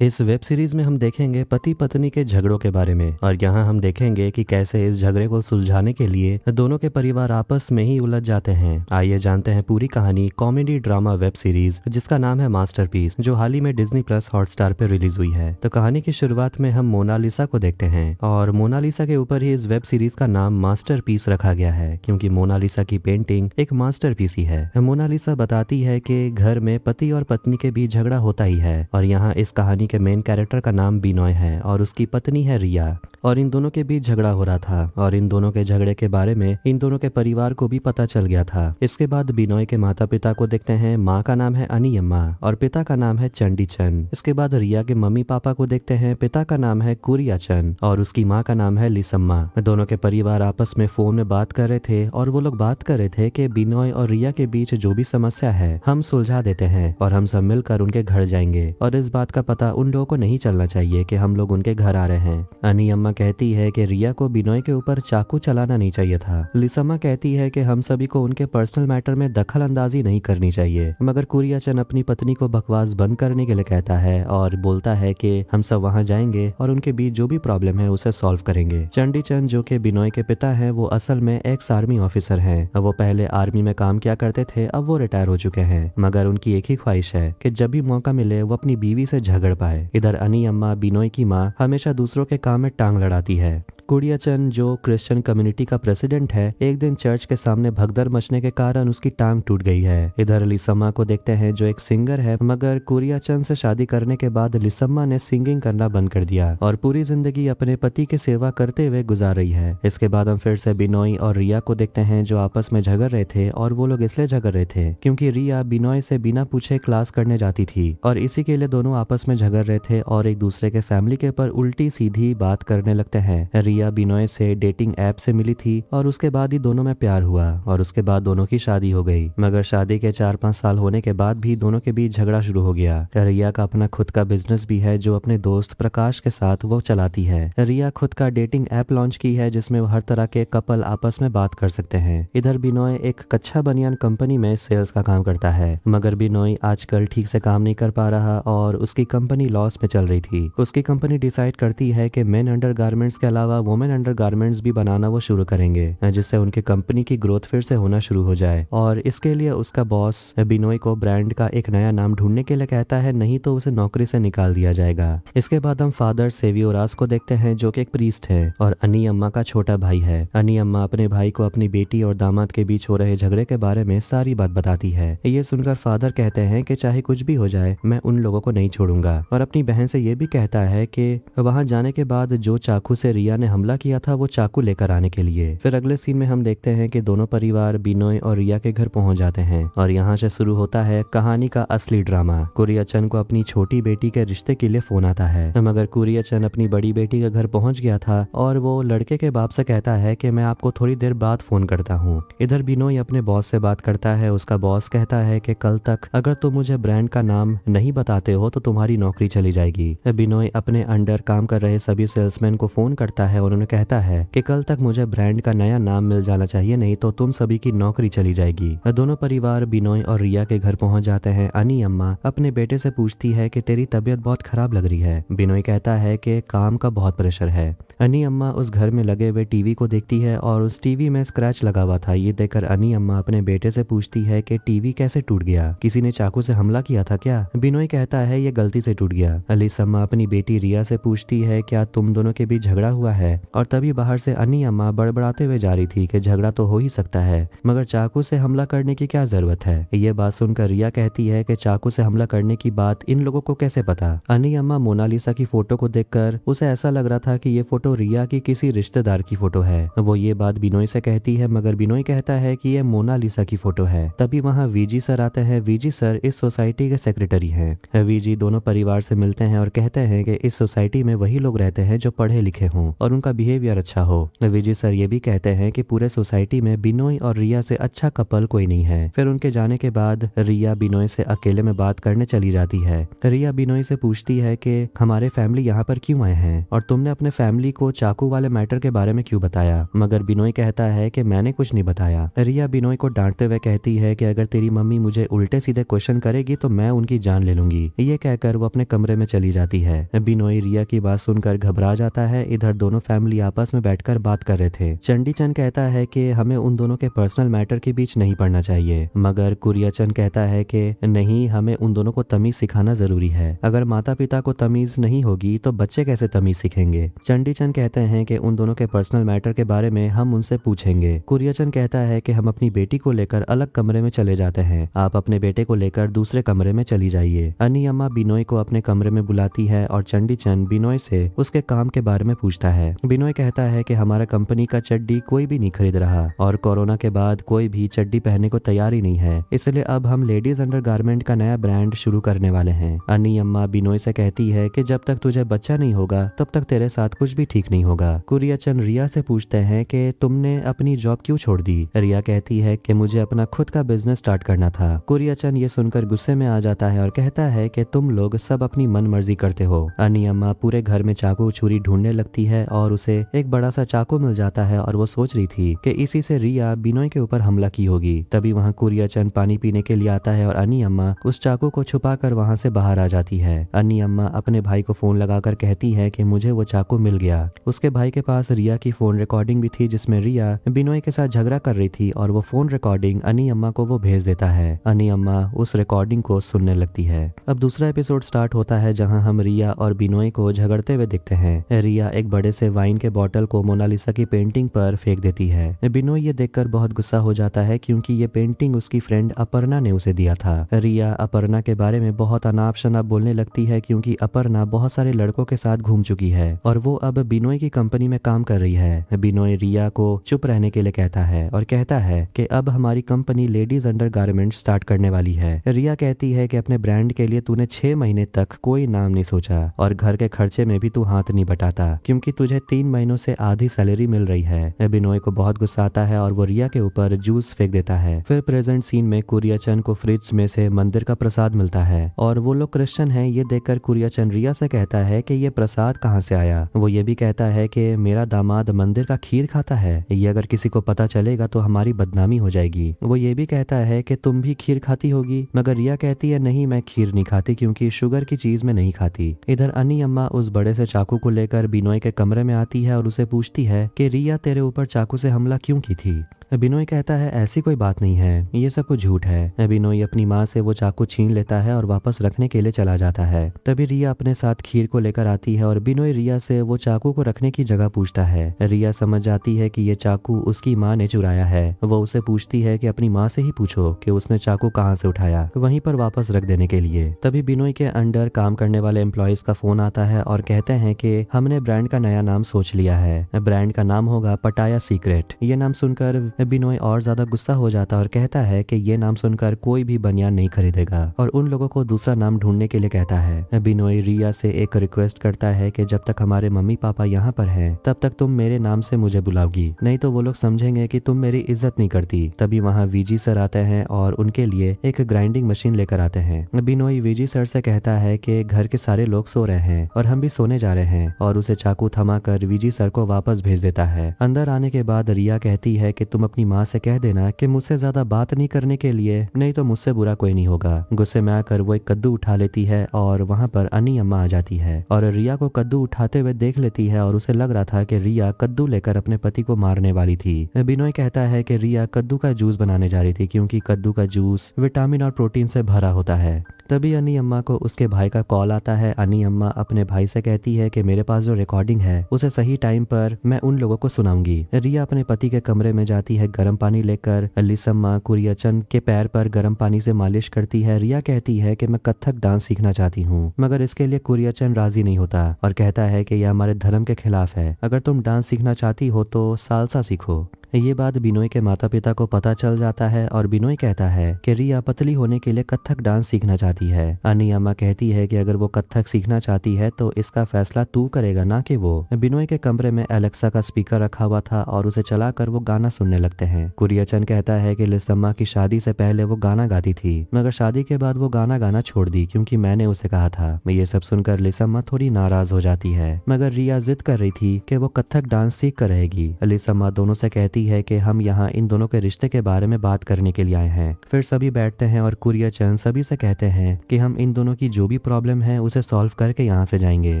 इस web series में हम देखेंगे पति पत्नी के झगड़ों के बारे में और यहाँ हम देखेंगे कि कैसे इस झगड़े को सुलझाने के लिए दोनों के परिवार आपस में ही उलझ जाते हैं। आइए जानते हैं पूरी कहानी कॉमेडी ड्रामा वेब सीरीज जिसका नाम है मास्टरपीस, जो हाल ही में डिज्नी प्लस हॉटस्टार पर रिलीज हुई है। तो कहानी की शुरुआत में हम मोनालिसा को देखते हैं और मोनालिसा के ऊपर ही इस वेब सीरीज का नाम मास्टरपीस रखा गया है क्योंकि मोनालिसा की पेंटिंग एक मास्टरपीस ही है। मोनालिसा बताती है कि घर में पति और पत्नी के बीच झगड़ा होता ही है और यहाँ इस कहानी के मेन कैरेक्टर का नाम बिनोय है और उसकी पत्नी है रिया और इन दोनों के बीच झगड़ा हो रहा था और इन दोनों के झगड़े के बारे में इन दोनों के परिवार को भी पता चल गया था। इसके बाद बिनोय के माता पिता को देखते हैं। माँ का नाम है अनियम्मा और पिता का नाम है चंडीचन। इसके बाद रिया के मम्मी पापा को देखते हैं। पिता का नाम है कुरियाचन और उसकी माँ का नाम है लिसम्मा। दोनों के परिवार आपस में फोन में बात कर रहे थे और वो लोग बात कर रहे थे कि बिनोय और रिया के बीच जो भी समस्या है हम सुलझा देते हैं और हम सब मिलकर उनके घर जाएंगे और इस बात का पता उन लोगों को नहीं चलना चाहिए कि हम लोग उनके घर आ रहे हैं। अनियम्मा कहती है कि रिया को बिनोय के ऊपर चाकू चलाना नहीं चाहिए था। लिसम्मा कहती है कि हम सभी को उनके पर्सनल मैटर में दखल अंदाजी नहीं करनी चाहिए, मगर कुरियाचन अपनी पत्नी को बकवास बंद करने के लिए कहता है और बोलता है कि हम सब वहां जाएंगे और उनके बीच जो भी प्रॉब्लम है उसे सॉल्व करेंगे। चंडीचंद जो कि बिनोय के पिता हैं वो असल में एक्स आर्मी ऑफिसर हैं। वो पहले आर्मी में काम किया करते थे, अब वो रिटायर हो चुके हैं, मगर उनकी एक ही ख्वाहिश है कि जब भी मौका मिले वो अपनी बीवी से झगड़ पाए। इधर अनियम्मा बिनोय की माँ हमेशा दूसरों के काम में टांग लड़ाती है। कुरियाचन जो क्रिश्चियन कम्युनिटी का प्रेसिडेंट है, एक दिन चर्च के सामने भगदड़ मचने के कारण उसकी टांग टूट गई है। इधर लिसम्मा को देखते हैं जो एक सिंगर है, मगर कुरियाचन से शादी करने के बाद लिसम्मा ने सिंगिंग करना बंद कर दिया और पूरी जिंदगी अपने पति की सेवा करते हुए गुजार रही है। इसके बाद हम फिर से बिनोय और रिया को देखते हैं जो आपस में झगड़ रहे थे और वो लोग इसलिए झगड़ रहे थे क्योंकि रिया बिनोय से बिना पूछे क्लास करने जाती थी और इसी के लिए दोनों आपस में झगड़ रहे थे और एक दूसरे के फैमिली के ऊपर उल्टी सीधी बात करने लगते हैं। रिया बिनोय से डेटिंग ऐप से मिली थी और उसके बाद ही दोनों में प्यार हुआ और उसके बाद दोनों की शादी हो गई, मगर शादी के 4-5 साल होने के बाद भी दोनों के बीच झगड़ा शुरू हो गया। रिया का अपना खुद का बिजनेस भी है जो अपने दोस्त प्रकाश के साथ वो चलाती है। रिया खुद का डेटिंग ऐप लॉन्च की है जिसमें हर तरह के कपल आपस में बात कर सकते हैं। इधर बिनोय एक कच्चा बनियान कंपनी में सेल्स का काम करता है, मगर बिनोय आजकल ठीक से काम नहीं कर पा रहा और उसकी कंपनी लॉस में चल रही थी। उसकी कंपनी डिसाइड करती है कि मेन अंडर गारमेंट्स के अलावा वुमेन अंडर गारमेंट्स भी बनाना वो शुरू करेंगे जिससे उनकी कंपनी की ग्रोथ फिर से होना शुरू हो जाए और इसके लिए उसका बॉस बिनोय को ब्रांड का एक नया नाम ढूंढने के लिए कहता है, नहीं तो उसे नौकरी से निकाल दिया जाएगा। इसके बाद हम फादर सेवियोरास को देखते हैं जो कि एक प्रीस्ट है और अनियम्मा का छोटा भाई है। अनियम्मा अपने भाई को अपनी बेटी और दामाद के बीच हो रहे झगड़े के बारे में सारी बात बताती है। ये सुनकर फादर कहते हैं कि चाहे कुछ भी हो जाए मैं उन लोगों को नहीं छोड़ूंगा और अपनी बहन से ये भी कहता है कि वहां जाने के बाद जो चाकू से रिया ने हमला किया था वो चाकू लेकर आने के लिए। फिर अगले सीन में हम देखते हैं कि दोनों परिवार बिनोय और रिया के घर पहुंच जाते हैं और यहाँ से शुरू होता है कहानी का असली ड्रामा। कुरियाचन को अपनी छोटी बेटी के रिश्ते के लिए फोन आता है, मगर कुरियाचन अपनी बड़ी बेटी के घर पहुंच गया था और वो लड़के के बाप से कहता है कि मैं आपको थोड़ी देर बाद फोन करता हूँ। इधर बिनोय अपने बॉस से बात करता है। उसका बॉस कहता है कि कल तक अगर तुम मुझे ब्रांड का नाम नहीं बताते हो तो तुम्हारी नौकरी चली जाएगी। बिनोय अपने अंडर काम कर रहे सभी सेल्समैन को फोन करता है और उन्हें कहता है कि कल तक मुझे ब्रांड का नया नाम मिल जाना चाहिए, नहीं तो तुम सभी की नौकरी चली जाएगी। दोनों परिवार बिनोय और रिया के घर पहुंच जाते हैं। अनियम्मा अपने बेटे से पूछती है कि तेरी तबीयत बहुत खराब लग रही है। बिनोय कहता है कि काम का बहुत प्रेशर है। अनियम्मा उस घर में लगे हुए टीवी को देखती है और उस टीवी में स्क्रैच लगा हुआ था। ये देखकर अनियम्मा अपने बेटे से पूछती है कि टीवी कैसे टूट गया, किसी ने चाकू से हमला किया था क्या? बिनोय कहता है ये गलती से टूट गया। लिसम्मा अपनी बेटी रिया से पूछती है क्या तुम दोनों के बीच झगड़ा हुआ है और तभी बाहर से अनियम्मा बड़बड़ाते हुए जा रही थी कि झगड़ा तो हो ही सकता है, मगर चाकू से हमला करने की क्या जरूरत है। ये बात सुनकर रिया कहती है कि चाकू से हमला करने की बात इन लोगों को कैसे पता। अनियम्मा मोनालिसा की फोटो को देखकर उसे ऐसा लग रहा था कि ये फोटो रिया की किसी रिश्तेदार की फोटो है। वो ये बात बिनोय से कहती है, मगर बिनोय कहता है कि ये मोनालिसा की फोटो है। तभी वहाँ वीजी सर आते हैं। वीजी सर इस सोसाइटी के सेक्रेटरी हैं। वीजी दोनों परिवार से मिलते हैं और कहते हैं कि इस सोसाइटी में वही लोग रहते हैं जो पढ़े लिखे हों और उनका बिहेवियर अच्छा हो। वीजी सर ये भी कहते हैं कि पूरे सोसाइटी में बिनोय और रिया से अच्छा कपल कोई नहीं है। फिर उनके जाने के बाद रिया बिनोय से अकेले में बात करने चली जाती है। रिया बिनोय से पूछती है कि हमारे फैमिली यहाँ पर क्यों आए हैं और तुमने अपने फैमिली को चाकू वाले मैटर के बारे में क्यों बताया, मगर बिनोय कहता है कि मैंने कुछ नहीं बताया। रिया बिनोय को डांटते हुए कहती है कि अगर तेरी मम्मी मुझे उल्टे सीधे क्वेश्चन करेगी तो मैं उनकी जान ले लूंगी। ये कहकर वो अपने कमरे में चली जाती है। बिनोय रिया की बात सुनकर घबरा जाता है। इधर दोनों फैमिली आपस में बैठकर बात कर रहे थे। चंडीचंद कहता है कि हमें उन दोनों के पर्सनल मैटर के बीच नहीं पड़ना चाहिए, मगर कुरियाचंद कहता है कि नहीं, हमें उन दोनों को तमीज सिखाना जरूरी है। अगर माता पिता को तमीज नहीं होगी तो बच्चे कैसे तमीज सीखेंगे। चंडीचंद कहते हैं कि उन दोनों के पर्सनल मैटर के बारे में हम उनसे पूछेंगे। कुरियाचंद कहता है कि हम अपनी बेटी को लेकर अलग कमरे में चले जाते हैं, आप अपने बेटे को लेकर दूसरे कमरे में चली जाइए। अन्नी अम्मा बिनोय को अपने कमरे में बुलाती है और चंडीचंद बिनोय से उसके काम के बारे में पूछता है। बिनोय कहता है कि हमारा कंपनी का चड्डी कोई भी नहीं खरीद रहा और कोरोना के बाद कोई भी चड्डी पहनने को तैयार ही नहीं है, इसलिए अब हम लेडीज अंडरगारमेंट का नया ब्रांड शुरू करने वाले हैं। अन्नी अम्मा बिनोय से कहती है कि जब तक तुझे बच्चा नहीं होगा तब तक तेरे साथ कुछ भी ठीक नहीं होगा। कुरियाचंद रिया से पूछते हैं कि तुमने अपनी जॉब क्यों छोड़ दी। रिया कहती है कि मुझे अपना खुद का बिजनेस स्टार्ट करना था। कुरियाचंद ये सुनकर गुस्से में आ जाता है और कहता है कि तुम लोग सब अपनी मन मर्जी करते हो। अन्नी अम्मा पूरे घर में चाकू छुरी ढूंढने लगती है और उसे एक बड़ा सा चाकू मिल जाता है और वो सोच रही थी कि इसी से रिया बिनोय के ऊपर हमला की होगी। तभी वहाँ कुरियाचंद पानी पीने के लिए आता है और अन्नी अम्मा उस चाकू को छुपा कर वहाँ से बाहर आ जाती है। अन्नी अम्मा अपने भाई को फोन लगाकर कहती है कि मुझे वो चाकू मिल गया। उसके भाई के पास रिया की फोन रिकॉर्डिंग भी थी जिसमें रिया बिनोय के साथ झगड़ा कर रही थी और वो फोन रिकॉर्डिंग अन्नी अम्मा को वो भेज देता है। अन्नी अम्मा उस रिकॉर्डिंग को सुनने लगती है। अब दूसरा एपिसोड स्टार्ट होता है जहां हम रिया और बिनोय को झगड़ते हुए दिखते हैं। रिया एक बड़े से वाइन के बोतल को मोनालिसा की पेंटिंग पर फेंक देती है। बिनोय ये देखकर बहुत गुस्सा हो जाता है क्योंकि ये पेंटिंग उसकी फ्रेंड अपर्णा ने उसे दिया था। रिया अपर्णा के बारे में बहुत अनाप शनाप बोलने लगती है क्योंकि अपर्णा बहुत सारे लड़कों के साथ घूम चुकी है और वो अब बिनोय की कंपनी में काम कर रही है। बिनोय रिया को चुप रहने के लिए कहता है और कहता है कि अब हमारी कंपनी लेडीज अंडरगारमेंट स्टार्ट करने वाली है। रिया कहती है कि अपने ब्रांड के लिए तूने 6 महीने तक कोई नाम नहीं सोचा और घर के खर्चे में भी तू हाथ नहीं बटाता क्योंकि तुझे 3 महीनों से आधी सैलरी मिल रही है। बिनोय को बहुत गुस्सा आता है और वो रिया के ऊपर जूस फेंक देता है। फिर प्रेजेंट सीन में कुरियाचंद को फ्रिज में से मंदिर का प्रसाद मिलता है और वो लोग क्रिश्चियन हैं। ये देखकर कुरियाचंद रिया से कहता है कि ये प्रसाद कहाँ से आया। वो ये भी कहता है कि मेरा दामाद मंदिर का खीर खाता है, ये अगर किसी को पता चलेगा तो हमारी बदनामी हो जाएगी। वो ये भी कहता है कि तुम भी खीर खाती होगी, मगर रिया कहती है नहीं, मैं खीर नहीं खाती क्योंकि शुगर की चीज में नहीं खाती। इधर अन्नी अम्मा उस बड़े से चाकू को लेकर बिनोय के कमरे में आती है और उसे पूछती है कि रिया तेरे ऊपर चाकू से हमला क्यों की थी। बिनोय कहता है ऐसी कोई बात नहीं है, ये सब कुछ झूठ है। बिनोय अपनी माँ से वो चाकू छीन लेता है और वापस रखने के लिए चला जाता है। तभी रिया अपने साथ खीर को लेकर आती है और बिनोय रिया से वो चाकू को रखने की जगह पूछता है। रिया समझ जाती है कि ये चाकू उसकी माँ ने चुराया है। वो उसे पूछती है कि अपनी माँ से ही पूछो कि उसने चाकू कहाँ से उठाया, वहीं पर वापस रख देने के लिए। तभी बिनोय के अंडर काम करने वाले एम्प्लॉयज का फोन आता है और कहते हैं कि हमने ब्रांड का नया नाम सोच लिया है। ब्रांड का नाम होगा पटाया सीक्रेट। ये नाम सुनकर बिनोय और ज्यादा गुस्सा हो जाता है और कहता है कि ये नाम सुनकर कोई भी बनियान नहीं खरीदेगा और उन लोगों को दूसरा नाम ढूंढने के लिए कहता है। बिनोय रिया से एक रिक्वेस्ट करता है कि जब तक हमारे मम्मी पापा यहाँ पर हैं तब तक तुम मेरे नाम से मुझे बुलाओगी, नहीं तो वो लोग समझेंगे कि तुम मेरी इज्जत नहीं करती। तभी वहाँ वीजी सर आते हैं और उनके लिए एक ग्राइंडिंग मशीन लेकर आते हैं। बिनोय वीजी सर से कहता है कि घर के सारे लोग सो रहे हैं और हम भी सोने जा रहे हैं और उसे चाकू थमा कर वीजी सर को वापस भेज देता है। अंदर आने के बाद रिया कहती है कि तुम अपनी माँ से कह देना कि मुझसे ज्यादा बात नहीं करने के लिए, नहीं तो मुझसे बुरा कोई नहीं होगा। गुस्से में आकर वो एक कद्दू उठा लेती है और वहाँ पर अन्नी अम्मा आ जाती है और रिया को कद्दू उठाते हुए देख लेती है और उसे लग रहा था कि रिया कद्दू लेकर अपने पति को मारने वाली थी। बिनोय कहता है कि रिया कद्दू का जूस बनाने जा रही थी क्योंकि कद्दू का जूस विटामिन और प्रोटीन से भरा होता है। तभी अन्नी अम्मा को उसके भाई का कॉल आता है। अन्नी अम्मा अपने भाई से कहती है कि मेरे पास जो रिकॉर्डिंग है उसे सही टाइम पर मैं उन लोगों को सुनाऊंगी। रिया अपने पति के कमरे में जाती है गर्म पानी लेकर। लिसम्मा कुरियाचंद के पैर पर गर्म पानी से मालिश करती है। रिया कहती है कि मैं कथक डांस सीखना चाहती हूँ, मगर इसके लिए कुरियाचंद राजी नहीं होता और कहता है कि यह हमारे धर्म के खिलाफ है। अगर तुम डांस सीखना चाहती हो तो सालसा सीखो। ये बात बिनोई के माता पिता को पता चल जाता है और बिनोई कहता है कि रिया पतली होने के लिए कथक डांस सीखना चाहती है। अन्नी अम्मा कहती है कि अगर वो कथक सीखना चाहती है तो इसका फैसला तू करेगा, ना कि वो। बिनोई के कमरे में एलेक्सा का स्पीकर रखा हुआ था और उसे चलाकर वो गाना सुनने लगते हैं। कुरियचन कहता है कि लिसम्मा की शादी से पहले वो गाना गाती थी, मगर शादी के बाद वो गाना गाना छोड़ दी क्योंकि मैंने उसे कहा था। ये सब सुनकर लिसम्मा थोड़ी नाराज हो जाती है, मगर रिया जिद कर रही थी कि वो कथक डांस सीख कर रहेगी। लिसम्मा दोनों से कहती है कि हम यहाँ इन दोनों के रिश्ते के बारे में बात करने के लिए आए हैं। फिर सभी बैठते हैं और कुरियचन सभी से कहते हैं कि हम इन दोनों की जो भी प्रॉब्लम है उसे सॉल्व करके यहाँ से जाएंगे।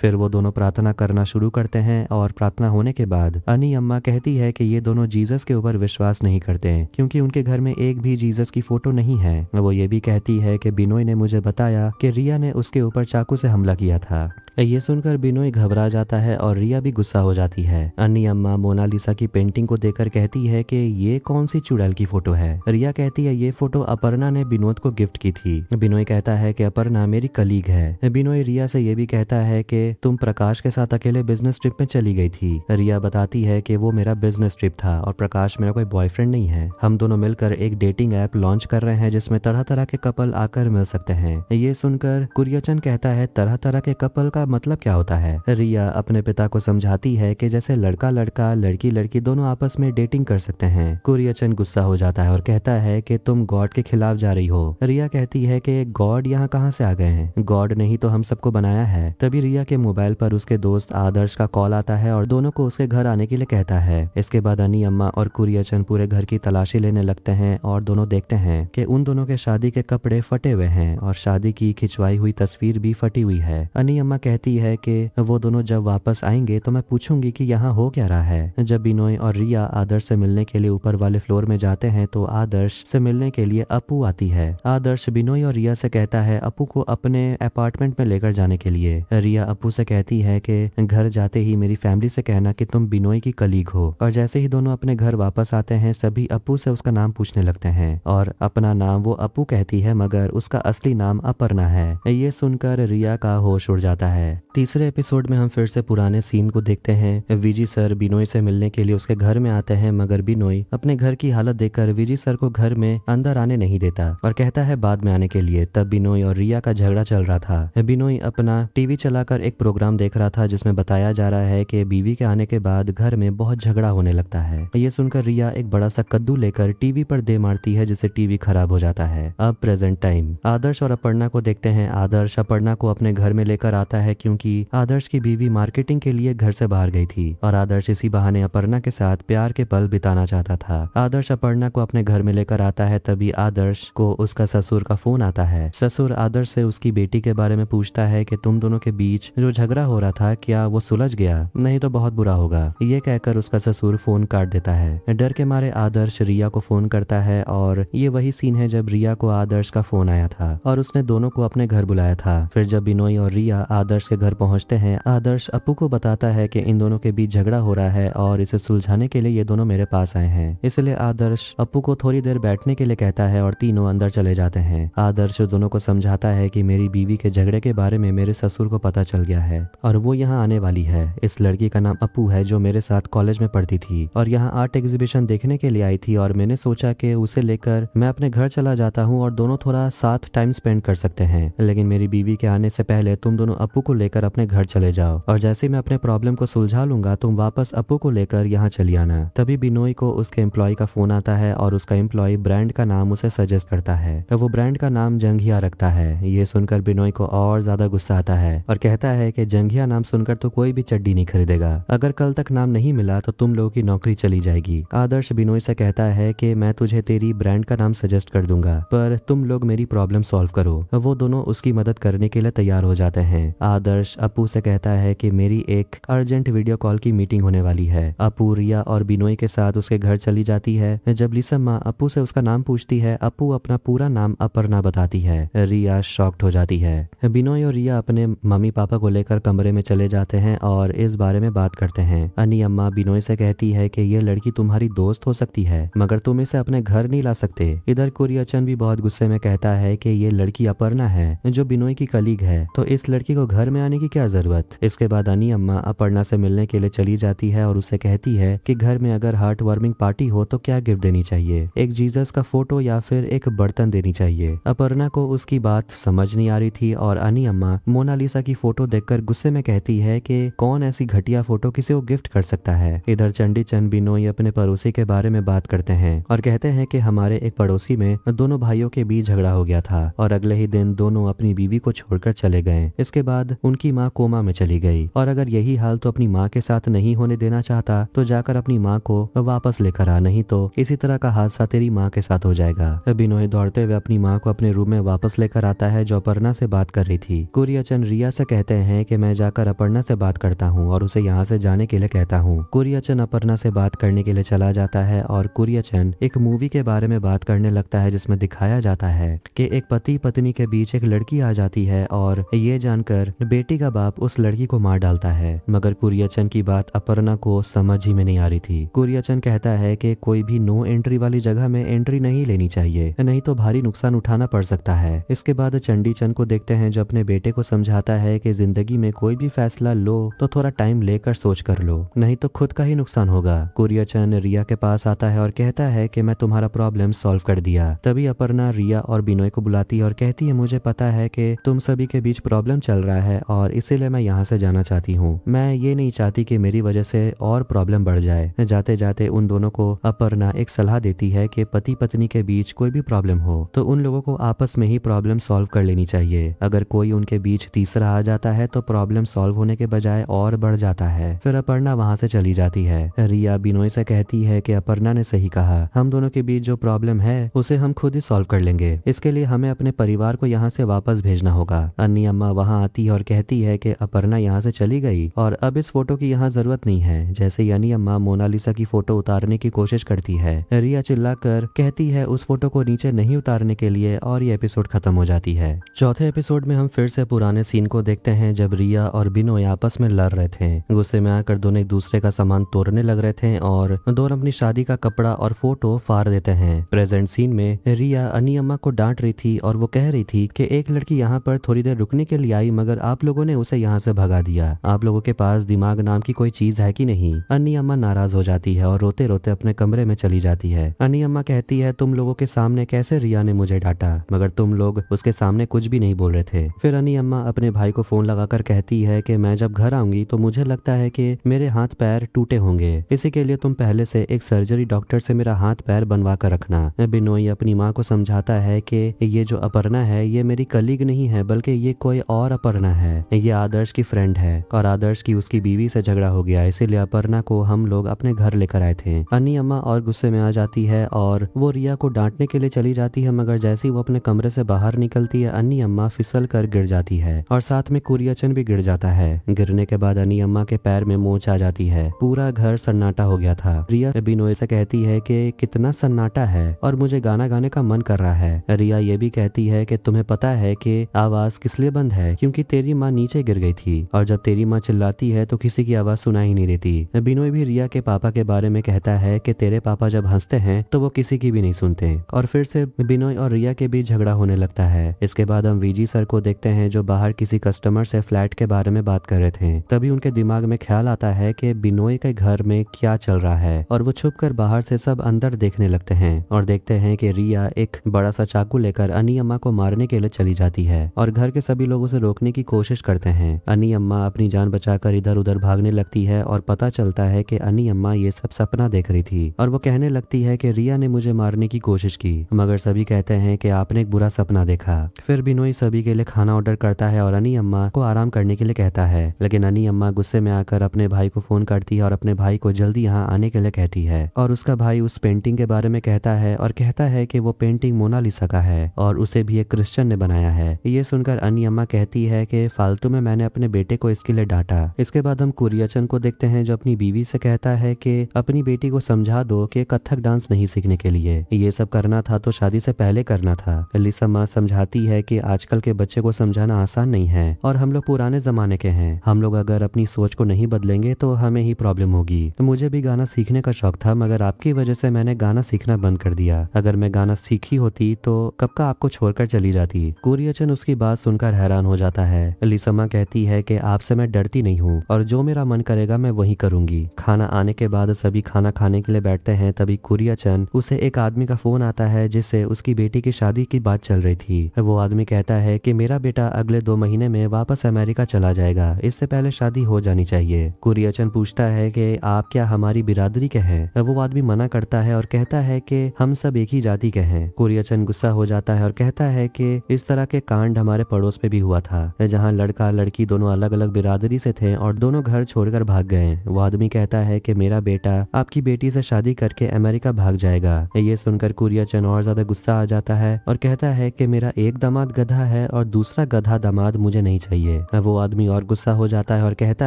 फिर वो दोनों प्रार्थना करना शुरू करते हैं और प्रार्थना होने के बाद अन्नी अम्मा कहती है कि ये दोनों जीसस के ऊपर विश्वास नहीं करते क्योंकि उनके घर में एक भी जीसस की फोटो नहीं है। वो ये भी कहती है कि बिनोई ने मुझे बताया कि रिया ने उसके ऊपर चाकू से हमला किया था। ये सुनकर बिनोई घबरा जाता है और रिया भी गुस्सा हो जाती है। अन्नी अम्मा मोनालिसा की पेंटिंग को देखकर कहती है कि ये कौन सी चुड़ैल की फोटो है। रिया कहती है ये फोटो अपर्णा ने विनोद को गिफ्ट की थी। बिनोई कहता है कि अपर्णा मेरी कलीग है। बिनोई रिया से ये भी कहता है कि तुम प्रकाश के साथ अकेले बिजनेस ट्रिप में चली गई थी। रिया बताती है कि वो मेरा बिजनेस ट्रिप था और प्रकाश मेरा कोई बॉयफ्रेंड नहीं है। हम दोनों मिलकर एक डेटिंग ऐप लॉन्च कर रहे हैं जिसमें तरह तरह के कपल आकर मिल सकते हैं। ये सुनकर कुरियचन कहता है तरह तरह के कपल का मतलब क्या होता है। रिया अपने पिता को समझाती है कि जैसे लड़का लड़का लड़की लड़की दोनों आपस में डेटिंग कर सकते हैं। कुरियचन गुस्सा हो जाता है और कहता है कि तुम गॉड के खिलाफ जा रही हो। रिया कहती है कि गॉड यहाँ कहाँ से आ गए हैं, गॉड ने ही तो हम सबको बनाया है। तभी रिया के मोबाइल पर उसके दोस्त आदर्श का कॉल आता है और दोनों को उसके घर आने के लिए कहता है। इसके बाद अन्नी अम्मा और कुरियचन पूरे घर की तलाशी लेने लगते हैं और दोनों देखते हैं कि उन दोनों के शादी के कपड़े फटे हुए हैं और शादी की खिंचवाई हुई तस्वीर भी फटी हुई है। अन्नी अम्मा कहती है कि वो दोनों जब वापस आएंगे तो मैं पूछूंगी कि यहाँ हो क्या रहा है। जब बिनोई और रिया आदर्श से मिलने के लिए ऊपर वाले फ्लोर में जाते हैं तो आदर्श से मिलने के लिए अपू आती है। आदर्श बिनोई और रिया से कहता है अपू को अपने अपार्टमेंट में लेकर जाने के लिए। रिया अपू से कहती है कि घर जाते ही मेरी फैमिली से कहना कि तुम बिनोई की कलीग हो। और जैसे ही दोनों अपने घर वापस आते हैं सभी अपू से उसका नाम पूछने लगते हैं और अपना नाम वो अपू कहती है मगर उसका असली नाम अपर्णा है। ये सुनकर रिया का होश उड़ जाता है। तीसरे एपिसोड में हम फिर से पुराने सीन को देखते हैं। विजी सर बिनोई से मिलने के लिए उसके घर में आते हैं मगर बिनोई अपने घर की हालत देखकर विजी सर को घर में अंदर आने नहीं देता और कहता है बाद में आने के लिए। तब बिनोई और रिया का झगड़ा चल रहा था। बिनोई अपना टीवी चलाकर एक प्रोग्राम देख रहा था जिसमें बताया जा रहा है कि बीवी के आने के बाद घर में बहुत झगड़ा होने लगता है। ये सुनकर रिया एक बड़ा सा कद्दू लेकर टीवी पर दे मारती है जिससे टीवी खराब हो जाता है। अब प्रेजेंट टाइम आदर्श और अपर्णा को देखते हैं। आदर्श अपर्णा को अपने घर में लेकर आता है क्योंकि आदर्श की बीवी मार्केटिंग के लिए घर से बाहर गई थी और आदर्श इसी बहाने अपर्णा के साथ प्यार के पल बिताना चाहता था। आदर्श अपर्णा को अपने घर में लेकर आता है। तभी आदर्श को उसका ससुर का फोन आता है। ससुर आदर्श से उसकी बेटी के बारे में पूछता है कि तुम दोनों के बीच जो झगड़ा हो रहा था क्या वो सुलझ गया, नहीं तो बहुत बुरा होगा। ये कहकर उसका ससुर फोन काट देता है। डर के मारे आदर्श रिया को फोन करता है और ये वही सीन है जब रिया को आदर्श का फोन आया था और उसने दोनों को अपने घर बुलाया था। फिर जब बिनोई और रिया आदर्श के घर पहुंचते हैं आदर्श अपू को बताता है कि इन दोनों के बीच झगड़ा हो रहा है और इसे सुलझाने के लिए ये दोनों मेरे पास आए हैं। इसलिए आदर्श अपू को थोड़ी देर बैठने के लिए कहता है और तीनों अंदर चले जाते हैं। आदर्श दोनों को समझाता है कि मेरी बीवी के झगड़े के बारे में मेरे ससुर को पता चल गया है और वो यहाँ आने वाली है। इस लड़की का नाम अपू है जो मेरे साथ कॉलेज में पढ़ती थी और यहाँ आर्ट एग्जीबिशन देखने के लिए आई थी और मैंने सोचा कि उसे लेकर मैं अपने घर चला जाता हूँ और दोनों थोड़ा साथ टाइम स्पेंड कर सकते हैं, लेकिन मेरी बीवी के आने से पहले तुम दोनों अपू को लेकर अपने घर चले जाओ और जैसे मैं अपने प्रॉब्लम को सुलझा लूंगा तुम वापस अपू को लेकर यहाँ चली आना। तभी बिनोई को उसके एम्प्लॉय का फोन आता है और उसका एम्प्लॉय ब्रांड का नाम उसे सजेस्ट करता है। वो ब्रांड का नाम जंघिया रखता है। ये सुनकर बिनोई को और ज्यादा गुस्सा आता है और कहता है कि जंघिया नाम सुनकर तो कोई भी चड्डी नहीं खरीदेगा, अगर कल तक नाम नहीं मिला तो तुम लोगों की नौकरी चली जाएगी। आदर्श बिनोई से कहता है कि मैं तुझे तेरी ब्रांड का नाम सजेस्ट कर दूंगा पर तुम लोग मेरी प्रॉब्लम सॉल्व करो। वो दोनों उसकी मदद करने के लिए तैयार हो जाते हैं। आदर्श अपू से कहता है कि मेरी एक अर्जेंट वीडियो कॉल की मीटिंग होने वाली है। अपू रिया और बिनोई के साथ उसके घर चली जाती है। जब लिसम्मा अपू से उसका नाम पूछती है अपू अपना पूरा नाम अपर्णा बताती है। रिया शॉक्ड हो जाती है। बिनोई और रिया अपने मम्मी पापा को लेकर कमरे में चले जाते हैं और इस बारे में बात करते हैं। अन्नी अम्मा बिनोई से कहती है कि ये लड़की तुम्हारी दोस्त हो सकती है मगर तुम इसे अपने घर नहीं ला सकते। इधर कुरियचन भी बहुत गुस्से में कहता है कि ये लड़की अपर्णा है जो बिनोई की कलीग है, तो इस लड़की को घर घर में आने की क्या जरूरत। इसके बाद अनी अम्मा अपर्णा से मिलने के लिए चली जाती है और उससे कहती है कि घर में अगर हार्ट वार्मिंग पार्टी हो तो क्या गिफ्ट देनी चाहिए, एक जीसस का फोटो या फिर एक बर्तन देनी चाहिए। अपर्णा को उसकी बात समझ नहीं आ रही थी और अनी अम्मा मोनालिसा की फोटो देखकर गुस्से में कहती है कि कौन ऐसी घटिया फोटो किसी को गिफ्ट कर सकता है। इधर चंडी चंद बिनोई अपने पड़ोसी के बारे में बात करते हैं और कहते हैं कि हमारे एक पड़ोसी में दोनों भाइयों के बीच झगड़ा हो गया था और अगले ही दिन दोनों अपनी बीवी को छोड़कर चले गए। इसके बाद उनकी माँ कोमा में चली गई और अगर यही हाल तो अपनी माँ के साथ नहीं होने देना चाहता तो जाकर अपनी माँ को वापस लेकर आ, नहीं तो इसी तरह का हादसा तेरी माँ के साथ हो जाएगा। बिनोई दौड़ते हुए अपनी माँ को अपने रूम में वापस लेकर आता है जो अपर्णा से बात कर रही थी। कुरियचन रिया से कहते हैं कि मैं जाकर अपर्णा से बात करता हूँ और उसे यहाँ से जाने के लिए कहता हूँ। कुरियचन अपर्णा से बात करने के लिए चला जाता है और कुरियचन एक मूवी के बारे में बात करने लगता है जिसमें दिखाया जाता है कि एक पति पत्नी के बीच एक लड़की आ जाती है और ये जानकर बेटी का बाप उस लड़की को मार डालता है। मगर कुरियचन की बात अपर्णा को समझ ही में नहीं आ रही थी। कुरियचन कहता है कि कोई भी नो एंट्री वाली जगह में एंट्री नहीं लेनी चाहिए, नहीं तो भारी नुकसान उठाना पड़ सकता है। इसके बाद चंडी चंद को देखते हैं जो अपने बेटे को समझाता है कि जिंदगी में कोई भी फैसला लो तो थोड़ा टाइम लेकर सोच कर लो, नहीं तो खुद का ही नुकसान होगा। कुरियचन रिया के पास आता है और कहता है कि मैं तुम्हारा प्रॉब्लम सॉल्व कर दिया। तभी अपर्णा रिया और बिनोय को बुलाती है और कहती है मुझे पता है कि तुम सभी के बीच प्रॉब्लम चल रहा है और इसीलिए मैं यहाँ से जाना चाहती हूँ। मैं ये नहीं चाहती कि मेरी वजह से और प्रॉब्लम बढ़ जाए। जाते जाते उन दोनों को अपर्णा एक सलाह देती है कि पति पत्नी के बीच कोई भी प्रॉब्लम हो तो उन लोगों को आपस में ही प्रॉब्लम सॉल्व कर लेनी चाहिए। अगर कोई उनके बीच तीसरा आ जाता है तो प्रॉब्लम सॉल्व होने के बजाय और बढ़ जाता है। फिर अपर्णा वहाँ से चली जाती है। रिया बिनोय से कहती है कि अपर्णा ने सही कहा, हम दोनों के बीच जो प्रॉब्लम है उसे हम खुद ही सॉल्व कर लेंगे। इसके लिए हमें अपने परिवार को यहाँ से वापस भेजना होगा। अन्नी अम्मा वहाँ आती है और कहती है कि अपर्णा यहाँ से चली गई और अब इस फोटो की यहाँ जरूरत नहीं है। जैसे अन्नी अम्मा मोनालिसा की फोटो उतारने की कोशिश करती है, रिया चिल्लाकर कहती है उस फोटो को नीचे नहीं उतारने के लिए और ये एपिसोड खत्म हो जाती है। चौथे एपिसोड में हम फिर से पुराने सीन को देखते हैं जब रिया और बिनोय आपस में लड़ रहे थे। गुस्से में आकर दोनों एक दूसरे का सामान तोड़ने लग रहे थे और दोनों अपनी शादी का कपड़ा और फोटो फाड़ देते हैं। प्रेजेंट सीन में रिया अन्नी अम्मा को डांट रही थी और वो कह रही थी कि एक लड़की यहाँ पर थोड़ी देर रुकने के लिए आई मगर आप लोगों ने उसे यहाँ से भगा दिया। आप लोगों के पास दिमाग नाम की कोई चीज है कि नहीं। अन्नी अम्मा नाराज हो जाती है और रोते रोते अपने कमरे में चली जाती है। अन्नी अम्मा कहती है तुम लोगों के सामने कैसे रिया ने मुझे डांटा, मगर तुम लोग उसके सामने कुछ भी नहीं बोल रहे थे। फिर अन्नी अम्मा अपने भाई को फोन लगाकर कहती है कि मैं जब घर आऊंगी तो मुझे लगता है कि मेरे हाथ पैर टूटे होंगे, इसी के लिए तुम पहले से एक सर्जरी डॉक्टर से मेरा हाथ पैर बनवा कर रखना। बिनोय अपनी माँ को समझाता है कि ये जो अपर्णा है ये मेरी कलीग नहीं है बल्कि ये कोई और अपर्णा है, ये आदर्श की फ्रेंड है और आदर्श की उसकी बीवी से झगड़ा हो गया, इसीलिए अपर्णा को हम लोग अपने घर लेकर आए थे। अन्नी अम्मा और गुस्से में आ जाती है और वो रिया को डांटने के लिए चली जाती है मगर जैसे ही वो अपने कमरे से बाहर निकलती है अन्नी अम्मा फिसल कर गिर जाती है और साथ में कुरियचन भी गिर जाता है। गिरने के बाद अन्नी अम्मा के पैर में मोच आ जाती है। पूरा घर सन्नाटा हो गया था। रिया बिनोय से कहती है कि कितना सन्नाटा है और मुझे गाना गाने का मन कर रहा है। रिया ये भी कहती है कि तुम्हें पता है कि आवाज किस लिए बंद है, क्योंकि तेरी माँ नीचे गिर गई थी और जब तेरी माँ चिल्लाती है तो किसी की आवाज सुनाई नहीं देती। बिनोय भी रिया के पापा के बारे में कहता है कि तेरे पापा जब हंसते हैं तो वो किसी की भी नहीं सुनते और फिर से बिनोय और रिया के बीच झगड़ा होने लगता है। इसके बाद हम वीजी सर को देखते हैं जो बाहर किसी कस्टमर से फ्लैट के बारे में बात कर रहे थे। तभी उनके दिमाग में ख्याल आता है कि बिनोय के घर में क्या चल रहा है और वो छुपकर बाहर से सब अंदर देखने लगते हैं और देखते हैं कि रिया एक बड़ा सा चाकू लेकर अन्नी अम्मा को मारने के लिए चली जाती है और घर के सभी लोग उसे रोकने की कोशिश करते हैं। अन्नी अम्मा अपनी जान बचाकर इधर उधर भागने लगती है और पता चलता है कि अन्नी अम्मा ये सब सपना देख रही थी और वो कहने लगती है कि रिया ने मुझे मारने की कोशिश की, मगर सभी कहते हैं कि आपने एक बुरा सपना देखा। फिर बिनोय सभी के लिए खाना ऑर्डर करता है और अन्नी अम्मा को आराम करने के लिए कहता है, लेकिन अन्नी अम्मा गुस्से में आकर अपने भाई को फोन करती है और अपने भाई को जल्दी यहाँ आने के लिए कहती है और उसका भाई उस पेंटिंग के बारे में कहता है और कहता है कि वो पेंटिंग मोनालिसा का है और उसे भी एक क्रिश्चियन ने बनाया है। ये सुनकर अन्नी अम्मा कहती है कि फालतू में मैंने अपने बेटे को इसके लिए डांटा। इसके बाद हम कुरियचन को देखते हैं जो अपनी बीवी से कहता है कि अपनी बेटी को समझा दो कि कथक डांस नहीं सीखने के लिए, ये सब करना था तो शादी से पहले करना था। लिसा माँ समझाती है कि आजकल के बच्चे को समझाना आसान नहीं है और हम लोग पुराने जमाने के हैं, हम लोग अगर अपनी सोच को नहीं बदलेंगे तो हमें ही प्रॉब्लम होगी। मुझे भी गाना सीखने का शौक था मगर आपकी वजह से मैंने गाना सीखना बंद कर दिया, अगर मैं गाना सीखी होती तो कब का आपको छोड़कर चली जाती। कुरियचन उसकी बात सुनकर हैरान हो जाता है लिसम्मा कहती है कि आपसे मैं डरती नहीं हूँ और जो मेरा मन करेगा मैं वही करूंगी। खाना आने के बाद सभी खाना खाने के लिए बैठते हैं। तभी कुरियन उसे एक आदमी का फोन आता है जिससे उसकी बेटी की शादी की बात चल रही थी। वो आदमी कहता है कि मेरा बेटा अगले 2 महीने में वापस अमेरिका चला जाएगा, इससे पहले शादी हो जानी चाहिए। कुरियन पूछता है कि आप क्या हमारी बिरादरी के हैं? वो आदमी मना करता है और कहता है कि हम सब एक ही जाति के हैं। कुरियन गुस्सा हो जाता है और कहता है कि इस तरह के कांड हमारे पड़ोस में भी हुआ था, जहाँ लड़का लड़की दोनों अलग अलग बिरादरी से थे और दोनों घर छोड़कर भाग गए। वो आदमी कहता है कि मेरा बेटा आपकी बेटी से शादी करके अमेरिका भाग जाएगा। ये सुनकर कुरियन और ज्यादा गुस्सा आ जाता है और कहता है कि मेरा एक दामाद गधा है और दूसरा गधा दामाद मुझे नहीं चाहिए। वो आदमी और गुस्सा हो जाता है और कहता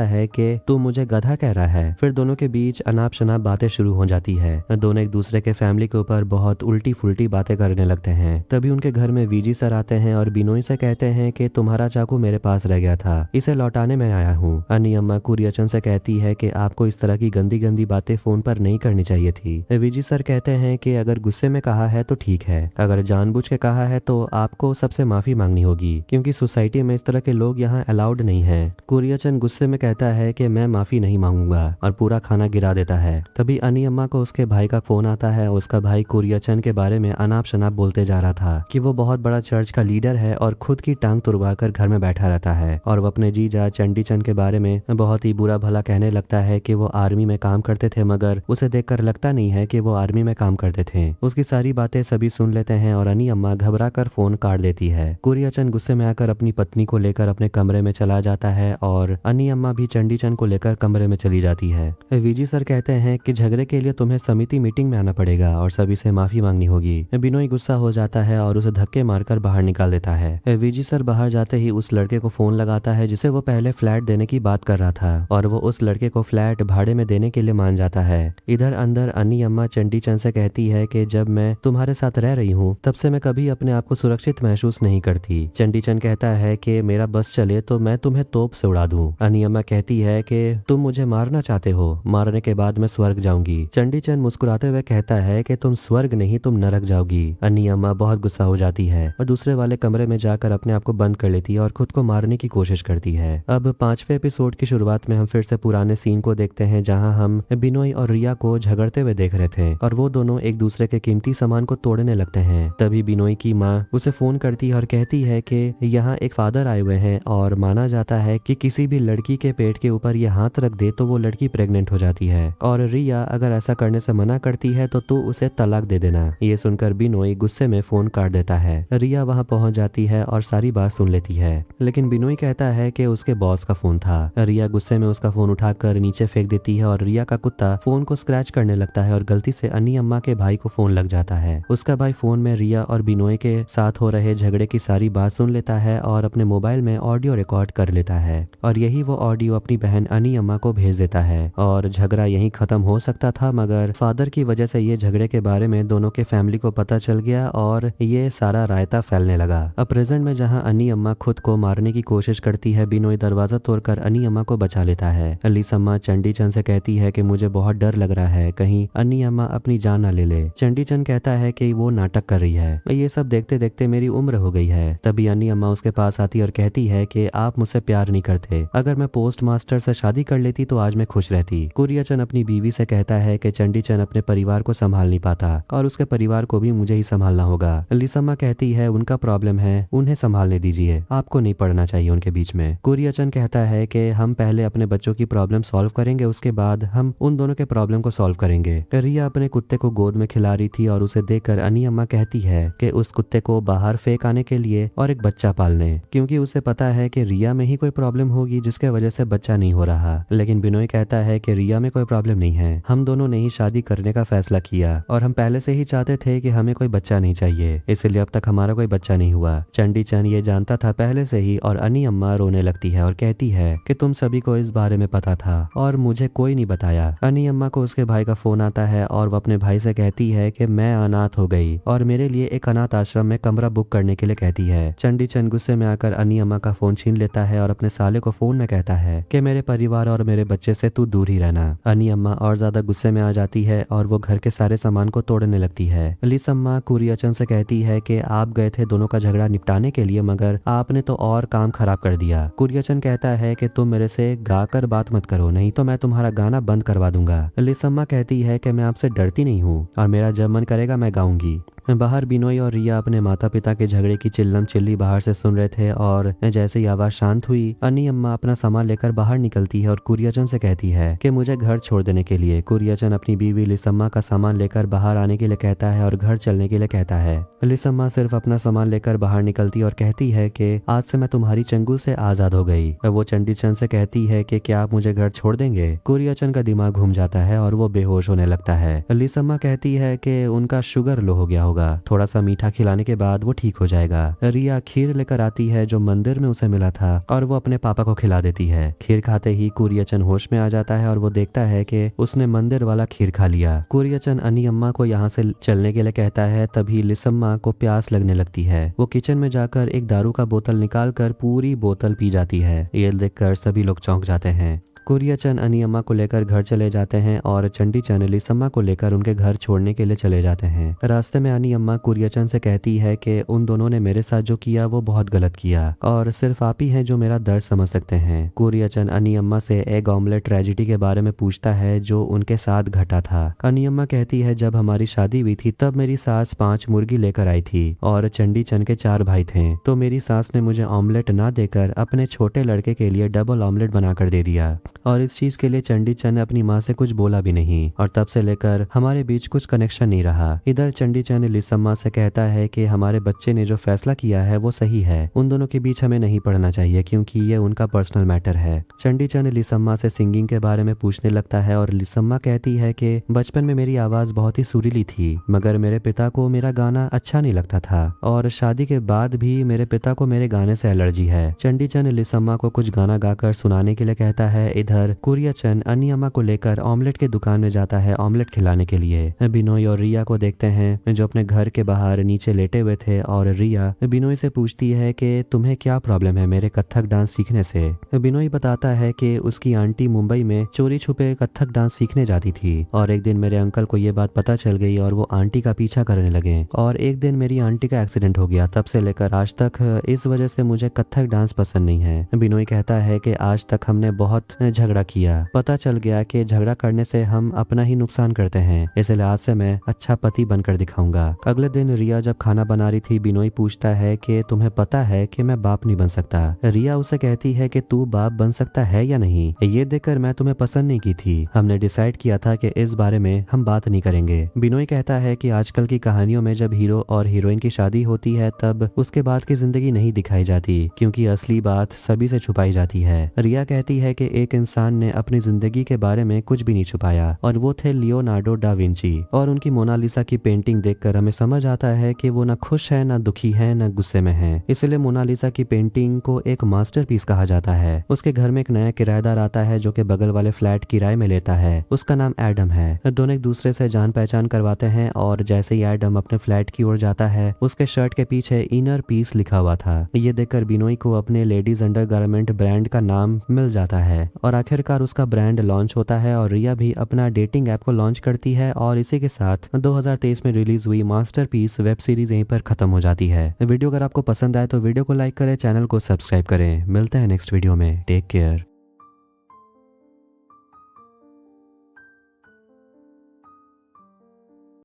है कि तू मुझे गधा कह रहा है। फिर दोनों के बीच अनाप शनाप बातें शुरू हो जाती है। दोनों एक दूसरे के फैमिली के ऊपर बहुत उल्टी फुल्टी बातें करने लगते हैं। तभी उनके घर में वीजी सर आते हैं और बिनोई से कहते हैं कि तुम्हारा चाकू मेरे पास रह गया था, इसे लौटाने में आया हूँ। अन्नी अम्मा कुरियन से कहती है कि आपको इस तरह की गंदी गंदी बातें फोन पर नहीं करनी चाहिए थी। वीजी सर कहते हैं कि अगर गुस्से में कहा है तो ठीक है, अगर जानबूझ के कहा है तो आपको सबसे माफी मांगनी होगी, क्योंकि सोसाइटी में इस तरह के लोग यहाँ अलाउड नहीं है। कुरियन गुस्से में कहता है कि मैं माफी नहीं मांगूंगा और पूरा खाना गिरा देता है। तभी अन्नी अम्मा को उसके भाई का फोन आता है। उसका भाई कुरियन के बारे में अनाप शनाप बोलते जा रहा था कि वो बहुत बड़ा चर्च का लीडर है और खुद की टांग तुड़वाकर घर में बैठा रहता है, और वो अपने जीजा चंडीचंद के बारे में बहुत ही बुरा भला कहने लगता है कि वो आर्मी में काम करते थे, मगर उसे देखकर लगता नहीं है कि वो आर्मी में काम करते थे। उसकी सारी बातें सभी सुन लेते हैं और अन्नी अम्मा घबरा कर फोन काट देती है। कुरियन गुस्से में आकर अपनी पत्नी को लेकर अपने कमरे में चला जाता है और अन्नी अम्मा भी चंडीचंद को लेकर कमरे में चली जाती है। वीजी सर कहते हैं कि झगड़े के लिए तुम्हें समिति मीटिंग में आना पड़ेगा और सभी से माफी मांगनी होगी। बिनोई गुस्सा हो जाता है और उसे धक्के मारकर बाहर निकाल देता है। वीजी सर बाहर जाते ही उस लड़के को फोन लगाता है जिसे वो पहले फ्लैट देने की बात कर रहा था, और वो उस लड़के को फ्लैट भाड़े में देने के लिए मान जाता है। इधर अंदर अन्नी अम्मा चंडीचंद से कहती है कि जब मैं तुम्हारे साथ रह रही हूँ तब से मैं कभी अपने आप को सुरक्षित महसूस नहीं करती। चंडीचंद कहता है कि मेरा बस चले तो मैं तुम्हें तोप से उड़ा दूं। अन्नी अम्मा कहती है कि तुम मुझे मारना चाहते हो, मारने के बाद मैं स्वर्ग जाऊंगी। चंडीचंद मुस्कुराते हुए कहता है कि तुम स्वर्ग नहीं तुम नरक जाओगी। अन्नी अम्मा बहुत गुस्सा हो जाती है और दूसरे वाले कमरे में जाकर अपने आप को बंद कर लेती है और खुद को मारने की कोशिश करती है। अब 5वें एपिसोड की शुरुआत में हम फिर से पुराने सीन को देखते हैं जहां हम बिनोई और रिया को झगड़ते हुए देख रहे थे और वो दोनों एक दूसरे के कीमती सामान को तोड़ने लगते हैं। तभी बिनोई की माँ उसे फोन करती है और कहती है कि यहाँ एक फादर आए हुए हैं और माना जाता है कि किसी भी लड़की के पेट के ऊपर ये हाथ रख दे तो वो लड़की प्रेग्नेंट हो जाती है, और रिया अगर ऐसा करने से मना करती है तो तू उसे तलाक दे देना। ये सुनकर बिनोई गुस्से में फोन काट देता है। रिया वहाँ पहुँच जाती है और सारी बात सुन लेती है, लेकिन बिनोई कहता है कि उसके बॉस का फोन था। रिया गुस्से में उसका फोन उठाकर नीचे फेंक देती है और रिया का कुत्ता फोन को स्क्रैच करने लगता है और गलती से अन्नी अम्मा के भाई को फोन लग जाता है। उसका भाई फोन में रिया और बिनोई के साथ हो रहे झगड़े की सारी बात सुन लेता है और अपने मोबाइल में ऑडियो रिकॉर्ड कर लेता है, और यही वो ऑडियो अपनी बहन अन्नी अम्मा को भेज देता है। और झगड़ा यहीं खत्म हो सकता था, मगर फादर की वजह से ये झगड़े के बारे में दोनों के फैमिली को पता चल गया और ये सारा रायता फैलने लगा। अब प्रेजेंट में जहाँ अन्नी अम्मा खुद को मारने की कोशिश करती है, बिनोई दरवाजा तोड़कर अन्नी अम्मा को बचा लेता है। लिसम्मा चंडीचंद से कहती है कि मुझे बहुत डर लग रहा है, कहीं अन्नी अम्मा अपनी जान ना ले ले। चंडीचंद कहता है कि वो नाटक कर रही है, ये सब देखते देखते मेरी उम्र हो गई है। तभी अन्नी अम्मा उसके पास आती और कहती है कि आप मुझसे प्यार नहीं करते, अगर मैं पोस्ट मास्टर से शादी कर लेती तो आज मैं खुश रहती। कुरियन अपनी बीवी से कहता है कि चंडीचंद अपने परिवार को संभाल नहीं पाता और उसके परिवार को भी मुझे ही संभालना होगा। लिसम्मा कहती है उनका प्रॉब्लम है, उन्हें संभालने दीजिए, आपको नहीं पड़ना चाहिए उनके बीच में। कुरियन कहता है कि हम पहले अपने बच्चों की प्रॉब्लम सॉल्व करेंगे, उसके बाद हम उन दोनों के प्रॉब्लम को सॉल्व करेंगे। रिया अपने कुत्ते को गोद में खिला रही थी और उसे देखकर अन्नी अम्मा कहती है कि उस कुत्ते को बाहर फेंक आने के लिए और एक बच्चा पालने, क्योंकि उसे पता है कि रिया में ही कोई प्रॉब्लम होगी जिसके वजह से बच्चा नहीं हो रहा। लेकिन बिनोई कहता है कि रिया में कोई प्रॉब्लम नहीं है, हम दोनों ने ही शादी करने का फैसला किया और हम पहले से ही चाहते थे कि हमें कोई बच्चा नहीं चाहिए, इसलिए अब तक हमारा कोई बच्चा नहीं हुआ। चंडीचंद ये जानता था पहले से ही और अन्नी अम्मा रोने लगती है और कहती है कि तुम सभी को इस बारे में पता था और मुझे कोई नहीं बताया। अन्नी अम्मा को उसके भाई का फोन आता है और वो अपने भाई से कहती है कि मैं अनाथ हो गई और मेरे लिए एक अनाथ आश्रम में कमरा बुक करने के लिए कहती है। चंडीचंद गुस्से में आकर अन्नी अम्मा का फोन छीन लेता है और अपने साले को फोन में कहता है कि मेरे परिवार और मेरे बच्चे से तू दूर ही रहना। अन्नी अम्मा और ज्यादा गुस्से में आ जाती है और वो घर के सारे सामान को तोड़ने लगती है। लिसम्मा कुरियन से कहती है कि आप गए थे दोनों का झगड़ा निपटाने के लिए, मगर आपने तो और काम खराब कर दिया। कुरियचन कहता है कि तुम मेरे से गाकर बात मत करो, नहीं तो मैं तुम्हारा गाना बंद करवा दूंगा। लिसम्मा कहती है कि मैं आपसे डरती नहीं हूँ और मेरा जब मन करेगा मैं गाऊंगी। बाहर बिनोई और रिया अपने माता पिता के झगड़े की चिल्लम चिल्ली बाहर से सुन रहे थे और जैसे ही आवाज शांत हुई अन्नी अम्मा अपना सामान लेकर बाहर निकलती है और कुरियचन से कहती है कि मुझे घर छोड़ देने के लिए। कुरियचन अपनी बीवी लिसम्मा का सामान लेकर बाहर आने के लिए कहता है और घर चलने के लिए कहता है। लिसम्मा सिर्फ अपना सामान लेकर बाहर निकलती और कहती है कि आज से मैं तुम्हारी चंगुल से आजाद हो गई। वो चंडीचंद से कहती है कि क्या आप मुझे घर छोड़ देंगे। कुरियचन का दिमाग घूम जाता है और वो बेहोश होने लगता है। लिसम्मा कहती है कि उनका शुगर लो हो गया होगा, थोड़ा सा मीठा खिलाने के बाद वो ठीक हो जाएगा। रिया खीर लेकर आती है जो मंदिर में उसे मिला था और वो अपने पापा को खिला देती है। खीर खाते ही कुरियचन होश में आ जाता है और वो देखता है कि उसने मंदिर वाला खीर खा लिया। कुरियचन अन्नी अम्मा को यहाँ से चलने के लिए कहता है, तभी लिसम्मा को प्यास लगने लगती है। वो किचन में जाकर एक दारू का बोतल निकाल कर पूरी बोतल पी जाती है। ये देखकर सभी लोग चौंक जाते हैं। कुरियचन अन्नी अम्मा को लेकर घर चले जाते हैं और चंडीचंद लिसम्मा को लेकर उनके घर छोड़ने के लिए चले जाते हैं। रास्ते में अन्नी अम्मा कुरियचन से कहती है कि उन दोनों ने मेरे साथ जो किया वो बहुत गलत किया और सिर्फ आप ही हैं जो मेरा दर्द समझ सकते हैं। कुरियचन अन्नी अम्मा से एग ऑमलेट ट्रेजिडी के बारे में पूछता है जो उनके साथ घटा था। अन्नी अम्मा कहती है, जब हमारी शादी हुई थी तब मेरी सास 5 मुर्गी लेकर आई थी और चंडीचंद के 4 भाई थे, तो मेरी सास ने मुझे ऑमलेट ना देकर अपने छोटे लड़के के लिए डबल ऑमलेट बनाकर दे दिया और इस चीज के लिए चंडीचंद ने अपनी माँ से कुछ बोला भी नहीं और तब से लेकर हमारे बीच कुछ कनेक्शन नहीं रहा। इधर चंडीचंद लिसम्मा से कहता है कि हमारे बच्चे ने जो फैसला किया है वो सही है, उन दोनों के बीच हमें नहीं पड़ना चाहिए क्योंकि ये उनका पर्सनल मैटर है। चंडीचंद लिसम्मा से सिंगिंग के बारे में पूछने लगता है और लिसम्मा कहती है कि बचपन में मेरी आवाज बहुत ही सुरीली थी मगर मेरे पिता को मेरा गाना अच्छा नहीं लगता था और शादी के बाद भी मेरे पिता को मेरे गाने से एलर्जी है। चंडीचंद लिसम्मा को कुछ गाना गाकर सुनाने के लिए कहता है। इधर कुरियचन अन्नी अम्मा को लेकर ऑमलेट की दुकान में जाता है ऑमलेट खिलाने के लिए। बिनोई और रिया को देखते हैं जो अपने घर के बाहर नीचे लेटे हुए थे और रिया बिनोई से पूछती है कि तुम्हें क्या प्रॉब्लम है मेरे कथक डांस सीखने से। बिनोई बताता है कि उसकी आंटी मुंबई में चोरी छुपे कथक डांस सीखने जाती थी और एक दिन मेरे अंकल को ये बात पता चल गई और वो आंटी का पीछा करने लगे और एक दिन मेरी आंटी का एक्सीडेंट हो गया। तब से लेकर आज तक इस वजह से मुझे कथक डांस पसंद नहीं है। बिनोई कहता है कि आज तक हमने बहुत झगड़ा किया, पता चल गया कि झगड़ा करने से हम अपना ही नुकसान करते हैं, इसलिए आज से मैं अच्छा पति बनकर दिखाऊंगा। अगले दिन रिया जब खाना बना रही थी बिनोई पूछता है कि तुम्हें पता है कि मैं बाप नहीं बन सकता। रिया उसे कहती है कि तू बाप बन सकता है या नहीं, ये देखकर मैं तुम्हें पसंद नहीं की थी, हमने डिसाइड किया था कि इस बारे में हम बात नहीं करेंगे। बिनोई कहता है कि आजकल की कहानियों में जब हीरो और हीरोइन की शादी होती है तब उसके बाद की जिंदगी नहीं दिखाई जाती क्योंकि असली बात सभी से छुपाई जाती है। रिया कहती है कि एक इंसान ने अपनी जिंदगी के बारे में कुछ भी नहीं छुपाया और वो थे लियोनार्डो डा विंची और उनकी मोनालिसा की पेंटिंग देखकर हमें समझ आता है कि वो ना खुश है ना दुखी है ना गुस्से में है, इसलिए मोनालिसा की पेंटिंग को एक मास्टरपीस कहा जाता है। उसके घर में एक नया किराएदार आता है जो कि बगल वाले फ्लैट किराए में लेता है, उसका नाम एडम है। दोनों एक दूसरे से जान पहचान करवाते हैं और जैसे ही एडम अपने फ्लैट की ओर जाता है उसके शर्ट के पीछे इनर पीस लिखा हुआ था। ये देखकर बिनोई को अपने लेडीज अंडरगारमेंट ब्रांड का नाम मिल जाता है और आखिरकार उसका ब्रांड लॉन्च होता है और रिया भी अपना डेटिंग ऐप को लॉन्च करती है और इसी के साथ 2023 में रिलीज हुई मास्टरपीस वेब सीरीज यहीं पर खत्म हो जाती है। वीडियो अगर आपको पसंद आए तो वीडियो को लाइक करें, चैनल को सब्सक्राइब करें। मिलते हैं नेक्स्ट वीडियो में। Take care.